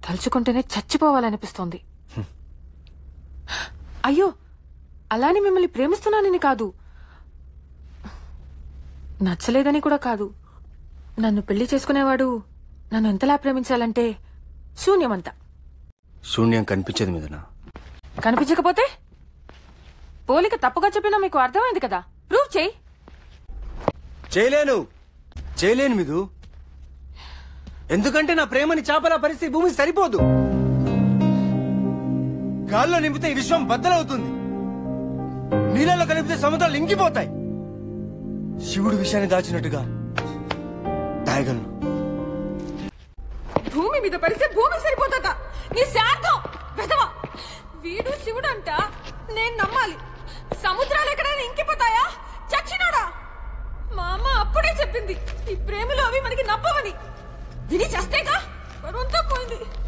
తలుచుకుంటేనే చచ్చిపోవాలనిపిస్తోంది. అయ్యో, అలానే మిమ్మల్ని ప్రేమిస్తున్నానని కాదు, నచ్చలేదని కూడా కాదు. నన్ను పెళ్లి చేసుకునేవాడు నన్ను ఎంతలా ప్రేమించాలంటే శూన్యమంతా. శూన్యం కనిపించేది మీదనా? కనిపించకపోతే పోలిక తప్పుగా చెప్పినా మీకు అర్థమైంది కదా, ప్రూవ్ చేయి. చేయలేను మిదు. ఎందుకంటే నా ప్రేమని చాపలా పరిస్థితి భూమి సరిపోదు. గాల్లో నింపితే ఈ విశ్వం బద్దలవుతుంది, నీళ్ళలో కలిపితే సముద్రాలు ఇంకిపోతాయి. శివుడు విషయాన్ని దాచినట్టుగా దాయగలను. భూమి మీద పరిస్తే భూమి సరిపోతుందా? నీ శార్థం వెధవా. వీడు శివుడు అంట, నేను నమ్మాలి. సముద్రాలు ఎక్కడైనా ఇంకిపోతాయా? చచ్చినాడా? మా అమ్మ అప్పుడే చెప్పింది, ఈ ప్రేమలో అవి మనకి నప్పవని. విని చేస్తేగా పరువంతా పోయింది.